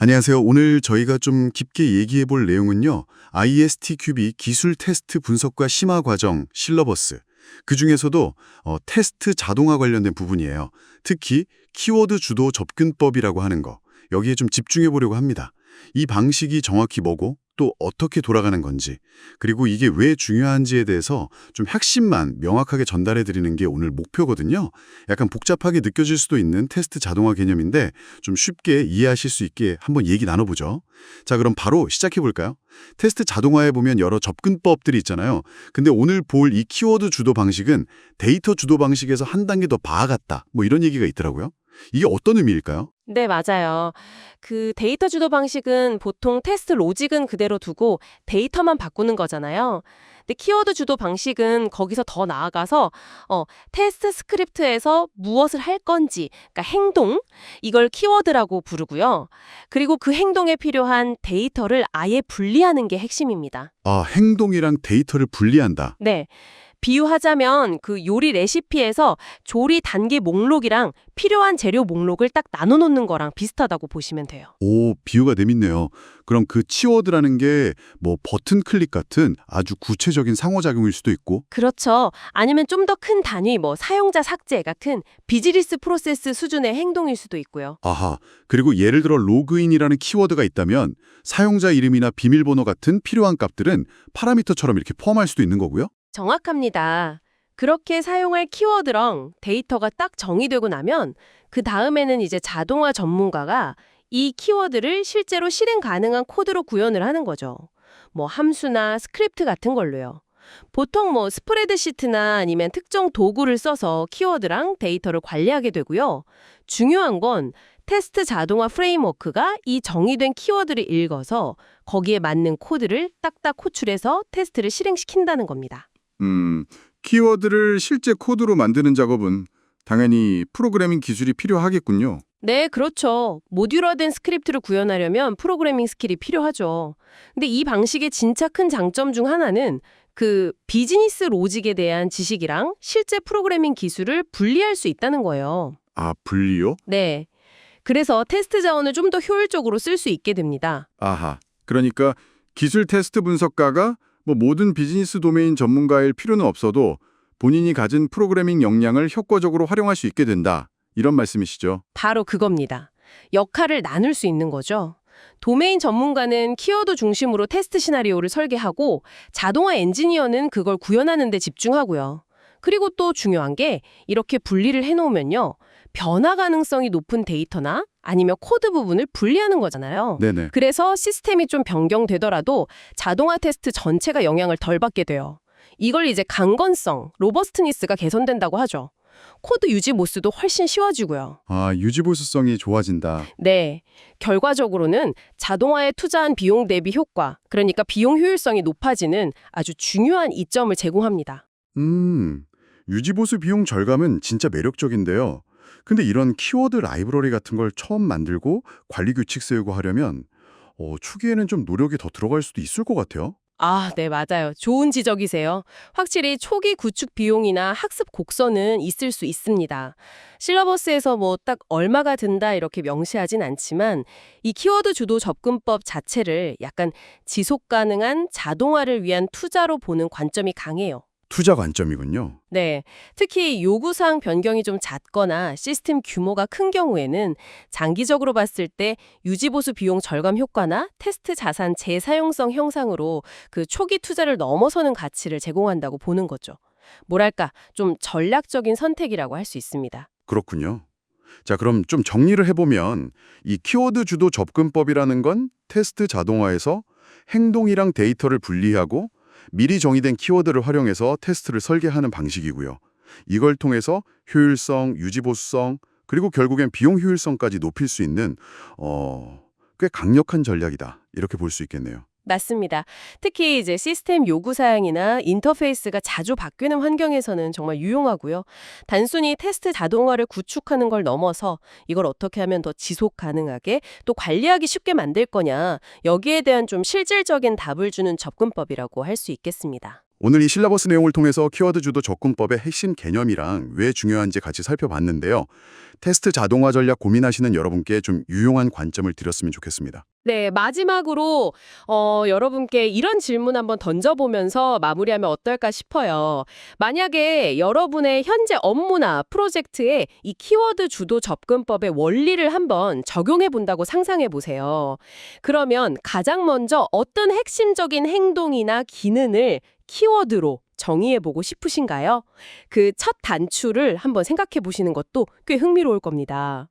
안녕하세요. 오늘 저희가 좀 깊게 얘기해 볼 내용은요. IST 큐비 기술 테스트 분석과 심화 과정 실러버스. 그중에서도 테스트 자동화 관련된 부분이에요. 특히 키워드 주도 접근법이라고 하는 거. 여기에 좀 집중해 보려고 합니다. 이 방식이 정확히 뭐고 또 어떻게 돌아가는 건지, 그리고 이게 왜 중요한지에 대해서 좀 핵심만 명확하게 전달해 드리는 게 오늘 목표거든요. 약간 복잡하게 느껴질 수도 있는 테스트 자동화 개념인데 좀 쉽게 이해하실 수 있게 한번 얘기 나눠보죠. 자, 그럼 바로 시작해 볼까요? 테스트 자동화에 보면 여러 접근법들이 있잖아요. 근데 오늘 볼 이 키워드 주도 방식은 데이터 주도 방식에서 한 단계 더 나아갔다. 뭐 이런 얘기가 있더라고요. 이게 어떤 의미일까요? 네, 맞아요. 그 데이터 주도 방식은 보통 테스트 로직은 그대로 두고 데이터만 바꾸는 거잖아요. 근데 키워드 주도 방식은 거기서 더 나아가서 테스트 스크립트에서 무엇을 할 건지, 그러니까 행동, 이걸 키워드라고 부르고요. 그리고 그 행동에 필요한 데이터를 아예 분리하는 게 핵심입니다. 아, 행동이랑 데이터를 분리한다. 네. 비유하자면 그 요리 레시피에서 조리 단계 목록이랑 필요한 재료 목록을 딱 나눠 놓는 거랑 비슷하다고 보시면 돼요. 오, 비유가 재밌네요. 그럼 그 키워드라는 게 뭐 버튼 클릭 같은 아주 구체적인 상호작용일 수도 있고. 그렇죠. 아니면 좀 더 큰 단위, 뭐 사용자 삭제 같은 비즈니스 프로세스 수준의 행동일 수도 있고요. 아하, 그리고 예를 들어 로그인이라는 키워드가 있다면 사용자 이름이나 비밀번호 같은 필요한 값들은 파라미터처럼 이렇게 포함할 수도 있는 거고요. 정확합니다. 그렇게 사용할 키워드랑 데이터가 딱 정의되고 나면 그 다음에는 이제 자동화 전문가가 이 키워드를 실제로 실행 가능한 코드로 구현을 하는 거죠. 뭐 함수나 스크립트 같은 걸로요. 보통 뭐 스프레드시트나 아니면 특정 도구를 써서 키워드랑 데이터를 관리하게 되고요. 중요한 건 테스트 자동화 프레임워크가 이 정의된 키워드를 읽어서 거기에 맞는 코드를 딱딱 호출해서 테스트를 실행시킨다는 겁니다. 키워드를 실제 코드로 만드는 작업은 당연히 프로그래밍 기술이 필요하겠군요. 네, 그렇죠. 모듈화된 스크립트를 구현하려면 프로그래밍 스킬이 필요하죠. 근데 이 방식의 진짜 큰 장점 중 하나는 그 비즈니스 로직에 대한 지식이랑 실제 프로그래밍 기술을 분리할 수 있다는 거예요. 아, 분리요? 네. 그래서 테스트 자원을 좀 더 효율적으로 쓸 수 있게 됩니다. 아하. 그러니까 기술 테스트 분석가가 모든 비즈니스 도메인 전문가일 필요는 없어도 본인이 가진 프로그래밍 역량을 효과적으로 활용할 수 있게 된다. 이런 말씀이시죠? 바로 그겁니다. 역할을 나눌 수 있는 거죠. 도메인 전문가는 키워드 중심으로 테스트 시나리오를 설계하고 자동화 엔지니어는 그걸 구현하는 데 집중하고요. 그리고 또 중요한 게 이렇게 분리를 해놓으면요. 변화 가능성이 높은 데이터나 아니면 코드 부분을 분리하는 거잖아요. 네네. 그래서 시스템이 좀 변경되더라도 자동화 테스트 전체가 영향을 덜 받게 돼요. 이걸 이제 강건성, 로버스트니스가 개선된다고 하죠. 코드 유지 모스도 훨씬 쉬워지고요. 아, 유지보수성이 좋아진다. 네, 결과적으로는 자동화에 투자한 비용 대비 효과, 그러니까 비용 효율성이 높아지는 아주 중요한 이점을 제공합니다. 유지보수 비용 절감은 진짜 매력적인데요. 근데 이런 키워드 라이브러리 같은 걸 처음 만들고 관리 규칙 세우고 하려면 초기에는 좀 노력이 더 들어갈 수도 있을 것 같아요. 아, 네, 맞아요. 좋은 지적이세요. 확실히 초기 구축 비용이나 학습 곡선은 있을 수 있습니다. 실러버스에서 뭐 딱 얼마가 든다 이렇게 명시하진 않지만 이 키워드 주도 접근법 자체를 약간 지속 가능한 자동화를 위한 투자로 보는 관점이 강해요. 투자 관점이군요. 네, 특히 요구사항 변경이 좀 잦거나 시스템 규모가 큰 경우에는 장기적으로 봤을 때 유지보수 비용 절감 효과나 테스트 자산 재사용성 형상으로 그 초기 투자를 넘어서는 가치를 제공한다고 보는 거죠. 뭐랄까, 좀 전략적인 선택이라고 할 수 있습니다. 그렇군요. 자, 그럼 좀 정리를 해보면 이 키워드 주도 접근법이라는 건 테스트 자동화에서 행동이랑 데이터를 분리하고 미리 정의된 키워드를 활용해서 테스트를 설계하는 방식이고요. 이걸 통해서 효율성, 유지보수성, 그리고 결국엔 비용 효율성까지 높일 수 있는 꽤 강력한 전략이다. 이렇게 볼 수 있겠네요. 맞습니다. 특히 이제 시스템 요구 사양이나 인터페이스가 자주 바뀌는 환경에서는 정말 유용하고요. 단순히 테스트 자동화를 구축하는 걸 넘어서 이걸 어떻게 하면 더 지속 가능하게 또 관리하기 쉽게 만들 거냐, 여기에 대한 좀 실질적인 답을 주는 접근법이라고 할 수 있겠습니다. 오늘 이 실러버스 내용을 통해서 키워드 주도 접근법의 핵심 개념이랑 왜 중요한지 같이 살펴봤는데요. 테스트 자동화 전략 고민하시는 여러분께 좀 유용한 관점을 드렸으면 좋겠습니다. 네, 마지막으로 여러분께 이런 질문 한번 던져보면서 마무리하면 어떨까 싶어요. 만약에 여러분의 현재 업무나 프로젝트에 이 키워드 주도 접근법의 원리를 한번 적용해 본다고 상상해 보세요. 그러면 가장 먼저 어떤 핵심적인 행동이나 기능을 키워드로 정의해 보고 싶으신가요? 그 첫 단추를 한번 생각해 보시는 것도 꽤 흥미로울 겁니다.